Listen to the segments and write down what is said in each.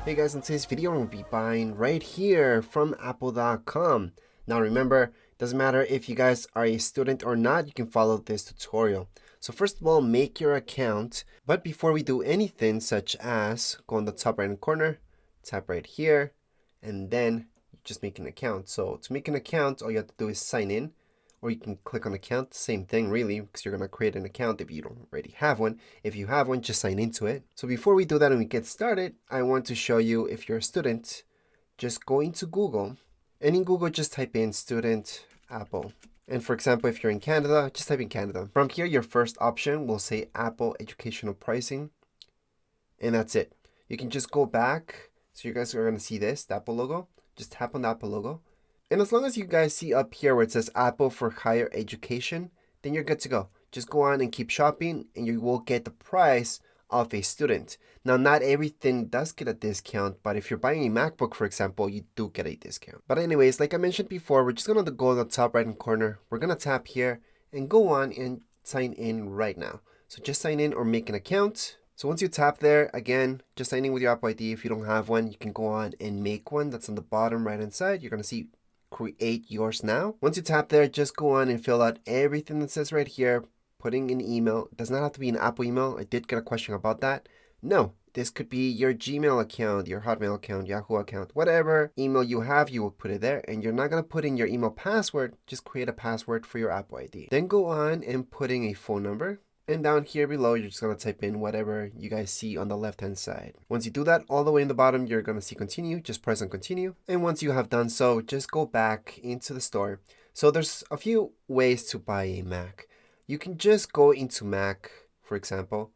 Hey guys, in today's video, I'm going to be buying right here from apple.com. Now remember, doesn't matter if you guys are a student or not, you can follow this tutorial. So first of all, make your account. But before we do anything such as go in the top right hand corner, tap right here, and then you just make an account. So to make an account, all you have to do is sign in. Or you can click on account, same thing really, because you're going to create an account if you don't already have one. If you have one, just sign into it. So before we do that and we get started, I want to show you, if you're a student, just go into Google. And in Google, just type in student Apple. And for example, if you're in Canada, just type in Canada. From here, your first option will say Apple Educational Pricing. And that's it. You can just go back. So you guys are going to see this, the Apple logo. Just tap on the Apple logo. And as long as you guys see up here where it says Apple for Higher Education, then you're good to go. Just go on and keep shopping and you will get the price of a student. Now, not everything does get a discount, but if you're buying a MacBook, for example, you do get a discount. But anyways, like I mentioned before, we're just going to go in the top right hand corner. We're going to tap here and go on and sign in right now. So just sign in or make an account. So once you tap there, again, just sign in with your Apple ID. If you don't have one, you can go on and make one. That's on the bottom right hand side. You're going to see create yours now. Once you tap there, just go on and fill out everything that says right here, putting an email. It does not have to be an Apple email. I did get a question about that. No, this could be your Gmail account, your Hotmail account, Yahoo account, whatever email you have, you will put it there. And you're not going to put in your email password, just create a password for your Apple ID. Then go on and put in a phone number. And down here below, you're just going to type in whatever you guys see on the left-hand side. Once you do that, all the way in the bottom, you're going to see continue. Just press on continue. And once you have done so, just go back into the store. So there's a few ways to buy a Mac. You can just go into Mac, for example,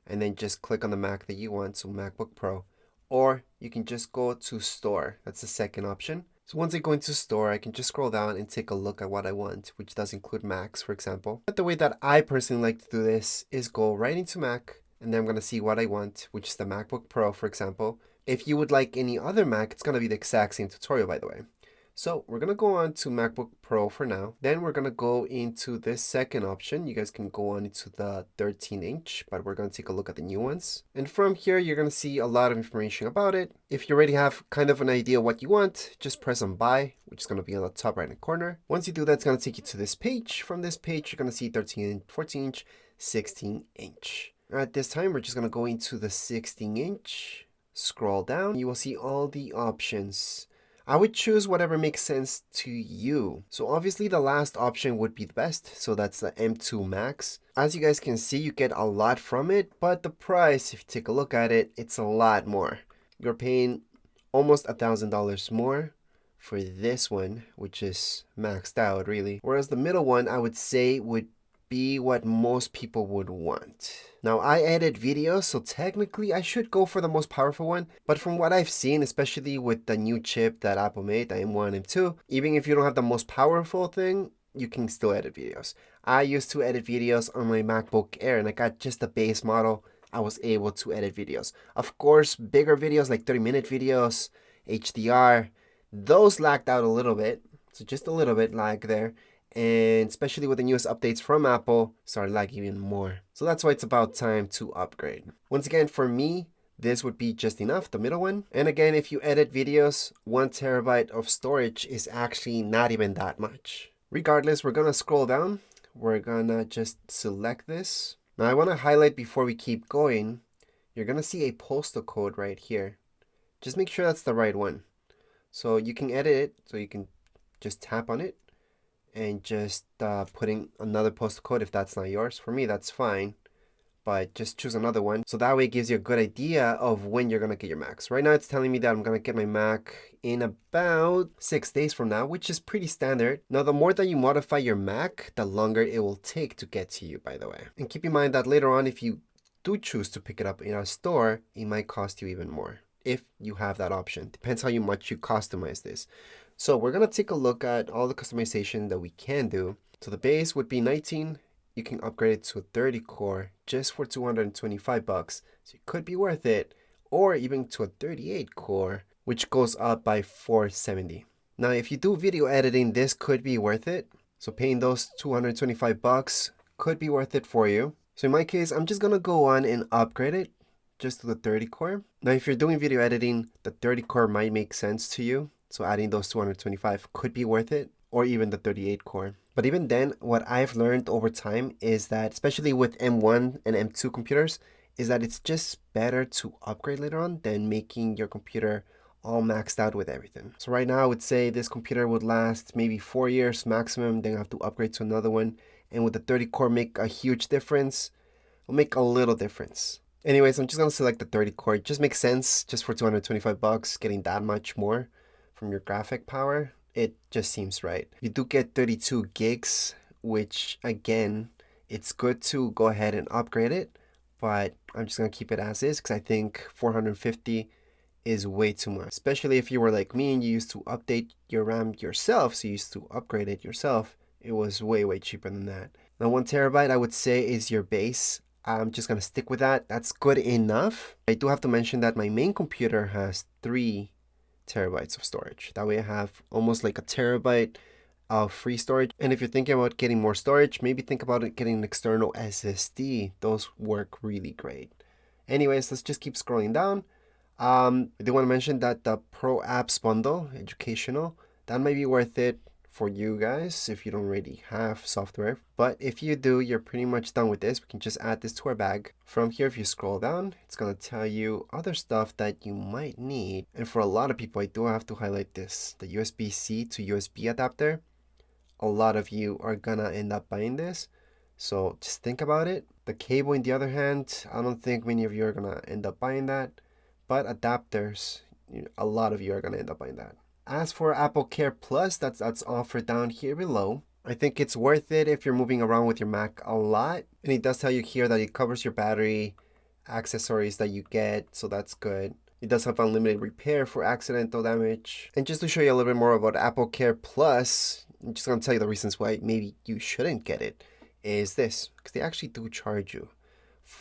and then just click on the Mac that you want, so MacBook Pro. Or you can just go to store. That's the second option. So once I go into store, I can just scroll down and take a look at what I want, which does include Macs, for example. But the way that I personally like to do this is go right into Mac, and then I'm going to see what I want, which is the MacBook Pro, for example. If you would like any other Mac, it's going to be the exact same tutorial, by the way. So we're going to go on to MacBook Pro for now. Then we're going to go into this second option. You guys can go on into the 13-inch, but we're going to take a look at the new ones. And from here, you're going to see a lot of information about it. If you already have kind of an idea what you want, just press on buy, which is going to be on the top right hand corner. Once you do that, it's going to take you to this page. From this page, you're going to see 13, 14-inch, 16-inch. At this time, we're just going to go into the 16-inch. Scroll down. You will see all the options. I would choose whatever makes sense to you. So obviously the last option would be the best. So that's the M2 Max. As you guys can see, you get a lot from it, but the price, if you take a look at it, it's a lot more. You're paying almost $1,000 more for this one, which is maxed out really. Whereas the middle one, I would say would be what most people would want. Now I edit videos, so technically I should go for the most powerful one, but from what I've seen, especially with the new chip that Apple made, the M1 and M2, even if you don't have the most powerful thing, you can still edit videos. I used to edit videos on my MacBook Air and I got just the base model. I was able to edit videos. Of course, bigger videos like 30-minute videos, HDR, those lagged out a little bit. So just a little bit lag there. And especially with the newest updates from Apple, started lagging even more. So that's why it's about time to upgrade. Once again, for me, this would be just enough, the middle one. And again, if you edit videos, 1 terabyte of storage is actually not even that much. Regardless, we're gonna scroll down. We're gonna just select this. Now I wanna highlight before we keep going, you're gonna see a postal code right here. Just make sure that's the right one. So you can edit it, so you can just tap on it and just put in another postal code if that's not yours. For me, that's fine, but just choose another one. So that way it gives you a good idea of when you're gonna get your Macs. Right now it's telling me that I'm gonna get my Mac in about 6 days from now, which is pretty standard. Now, the more that you modify your Mac, the longer it will take to get to you, by the way. And keep in mind that later on, if you do choose to pick it up in our store, it might cost you even more if you have that option. Depends how much you customize this. So we're going to take a look at all the customization that we can do. So the base would be 19. You can upgrade it to a 30 core just for $225. So it could be worth it. Or even to a 38 core, which goes up by $470. Now, if you do video editing, this could be worth it. So paying those $225 could be worth it for you. So in my case, I'm just going to go on and upgrade it just to the 30 core. Now, if you're doing video editing, the 30 core might make sense to you. So adding those 225 could be worth it, or even the 38 core. But even then, what I've learned over time is that, especially with M1 and M2 computers, is that it's just better to upgrade later on than making your computer all maxed out with everything. So right now I would say this computer would last maybe 4 years maximum, then I have to upgrade to another one. And would the 30 core make a huge difference? It'll make a little difference. Anyways, I'm just gonna select the 30 core. It just makes sense just for 225 bucks, getting that much more from your graphic power. It just seems right. You do get 32 gigs, which again, it's good to go ahead and upgrade it, but I'm just gonna keep it as is because I think 450 is way too much, especially if you were like me and you used to update your RAM yourself, so you used to upgrade it yourself. It was way cheaper than that. Now 1 terabyte I would say is your base. I'm just gonna stick with that. That's good enough. I do have to mention that my main computer has 3 terabytes of storage. That way I have almost like a terabyte of free storage. And if you're thinking about getting more storage, maybe think about it getting an external SSD. Those work really great. Anyways, let's just keep scrolling down. I do want to mention that the Pro Apps bundle, educational, that might be worth it for you guys if you don't already have software. But if you do, you're pretty much done with this. We can just add this to our bag. From here, if you scroll down, it's going to tell you other stuff that you might need. And for a lot of people, I do have to highlight this, the USB-C to USB adapter. A lot of you are gonna end up buying this. So just think about it. The cable, on the other hand, I don't think many of you are gonna end up buying that. But adapters, a lot of you are gonna end up buying that. As for Apple Care Plus, that's offered down here below. I think it's worth it if you're moving around with your Mac a lot. And it does tell you here that it covers your battery, accessories that you get, so that's good. It does have unlimited repair for accidental damage. And just to show you a little bit more about Apple Care Plus, I'm just gonna tell you the reasons why maybe you shouldn't get it, is this, because they actually do charge you.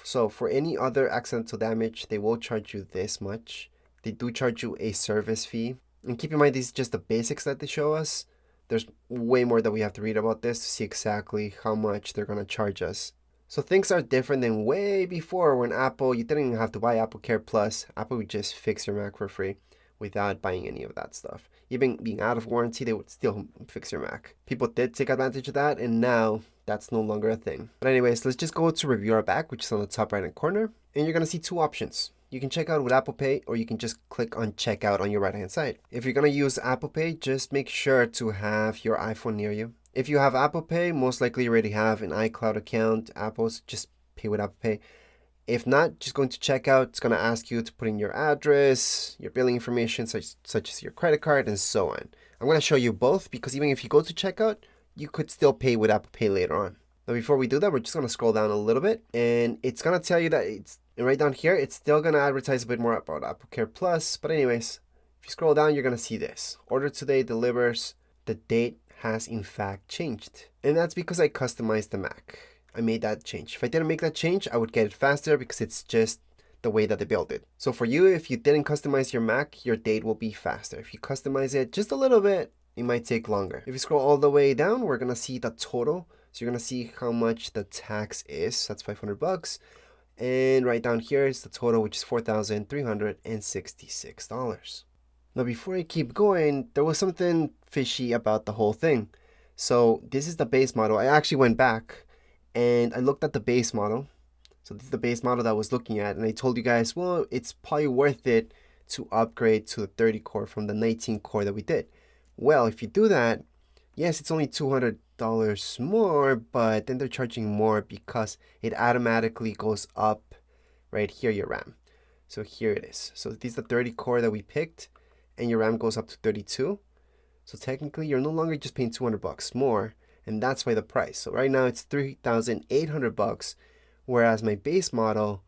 So for any other accidental damage, they will charge you this much. They do charge you a service fee. And keep in mind, these are just the basics that they show us. There's way more that we have to read about this to see exactly how much they're gonna charge us. So things are different than way before when Apple, you didn't even have to buy Apple Care Plus. Apple would just fix your Mac for free without buying any of that stuff. Even being out of warranty, they would still fix your Mac. People did take advantage of that, and now that's no longer a thing. But anyways, let's just go to review our back, which is on the top right hand corner. And you're gonna see 2 options. You can check out with Apple Pay, or you can just click on checkout on your right hand side. If you're gonna use Apple Pay, just make sure to have your iPhone near you. If you have Apple Pay, most likely you already have an iCloud account. Apple's just pay with Apple Pay. If not, just going to checkout. It's going to ask you to put in your address, your billing information, such as your credit card, and so on. I'm going to show you both because even if you go to checkout, you could still pay with Apple Pay later on. Now, before we do that, we're just going to scroll down a little bit, and it's going to tell you that and right down here, it's still going to advertise a bit more about Apple Care Plus. But anyways, if you scroll down, you're going to see this. Order today, delivers. The date has in fact changed. And that's because I customized the Mac. I made that change. If I didn't make that change, I would get it faster because it's just the way that they built it. So for you, if you didn't customize your Mac, your date will be faster. If you customize it just a little bit, it might take longer. If you scroll all the way down, we're gonna see the total. So you're gonna see how much the tax is. That's 500 bucks. And right down here is the total, which is $4,366. Now, before I keep going, there was something fishy about the whole thing. So this is the base model. I actually went back and I looked at the base model. So this is the base model that I was looking at. And I told you guys, well, it's probably worth it to upgrade to the 30 core from the 19 core that we did. Well, if you do that, yes, it's only $200 more, but then they're charging more because it automatically goes up right here, your RAM. So here it is. So this is the 30 core that we picked, and your RAM goes up to 32. So technically, you're no longer just paying 200 bucks more, and that's why the price. So right now it's 3,800 bucks, whereas my base model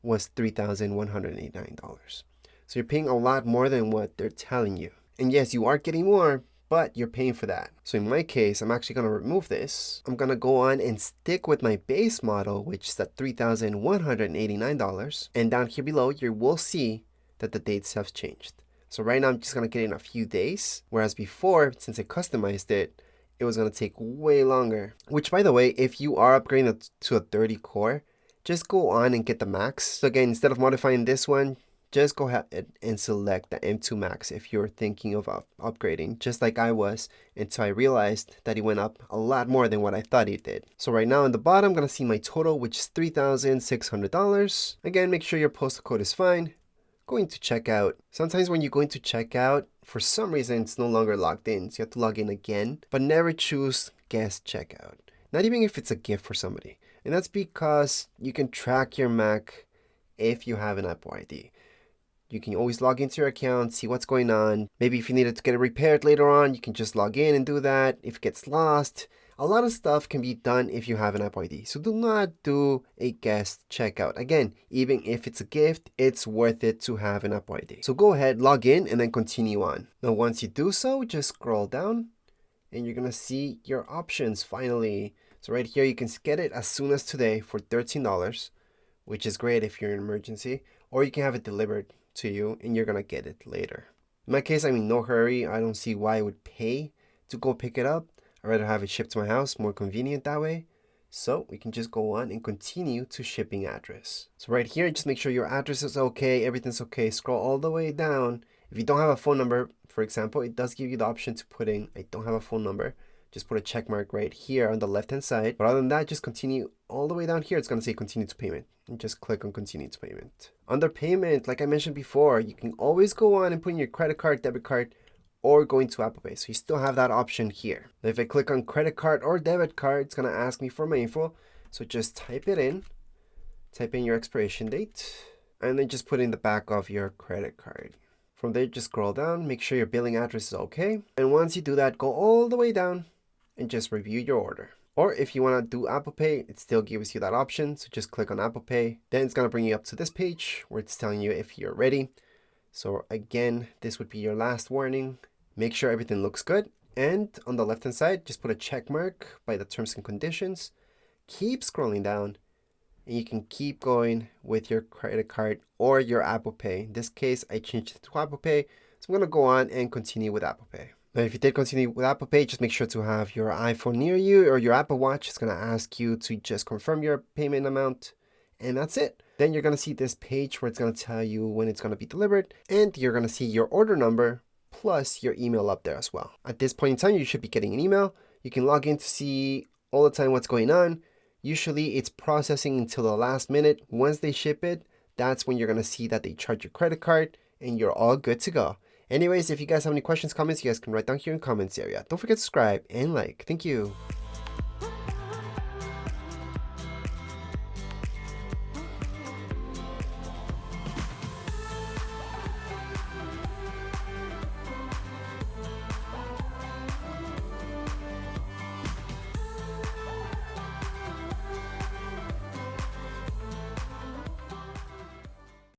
was $3,189. So you're paying a lot more than what they're telling you. And yes, you are getting more, but you're paying for that. So in my case, I'm actually gonna remove this. I'm gonna go on and stick with my base model, which is at $3,189. And down here below, you will see that the dates have changed. So right now I'm just gonna get in a few days, whereas before, since I customized it, it was gonna take way longer. Which, by the way, if you are upgrading to a 30 core, just go on and get the max. So again, instead of modifying this one, just go ahead and select the M2 Max if you're thinking of upgrading, just like I was, until I realized that it went up a lot more than what I thought it did. So right now on the bottom, I'm gonna see my total, which is $3,600. Again, make sure your postal code is fine. Going to checkout. Sometimes when you go into checkout, for some reason it's no longer logged in, so you have to log in again, but never choose guest checkout. Not even if it's a gift for somebody. And that's because you can track your Mac if you have an Apple ID. You can always log into your account, see what's going on. Maybe if you needed to get it repaired later on, you can just log in and do that. If it gets lost, a lot of stuff can be done if you have an Apple ID. So do not do a guest checkout. Again, even if it's a gift, it's worth it to have an Apple ID. So go ahead, log in, and then continue on. Now, once you do so, just scroll down and you're gonna see your options finally. So right here, you can get it as soon as today for $13, which is great if you're in an emergency, or you can have it delivered to you and you're gonna get it later. In my case, I'm in no hurry. I don't see why I would pay to go pick it up. I'd rather have it shipped to my house, more convenient that way. So we can just go on and continue to shipping address. So right here, just make sure your address is okay, everything's okay. Scroll all the way down. If you don't have a phone number, for example, it does give you the option to put in, I don't have a phone number. Just put a check mark right here on the left hand side. But other than that, just continue all the way down here. It's going to say continue to payment. And just click on continue to payment. Under payment, like I mentioned before, you can always go on and put in your credit card, debit card, or go into Apple Pay. So you still have that option here. Now if I click on credit card or debit card, it's going to ask me for my info. So just type it in. Type in your expiration date. And then just put in the back of your credit card. From there, just scroll down. Make sure your billing address is okay. And once you do that, go all the way down and just review your order. Or if you want to do Apple Pay, it still gives you that option. So just click on Apple Pay. Then it's going to bring you up to this page where it's telling you if you're ready. So again, this would be your last warning. Make sure everything looks good. And on the left hand side, just put a check mark by the terms and conditions. Keep scrolling down and you can keep going with your credit card or your Apple Pay. In this case, I changed it to Apple Pay. So I'm going to go on and continue with Apple Pay. Now, if you did continue with Apple Pay, just make sure to have your iPhone near you or your Apple Watch. It's going to ask you to just confirm your payment amount. And that's it. Then you're going to see this page where it's going to tell you when it's going to be delivered. And you're going to see your order number plus your email up there as well. At this point in time, you should be getting an email. You can log in to see all the time what's going on. Usually it's processing until the last minute. Once they ship it, that's when you're going to see that they charge your credit card and you're all good to go. Anyways, if you guys have any questions, comments, you guys can write down here in the comments area. Don't forget to subscribe and like. Thank you.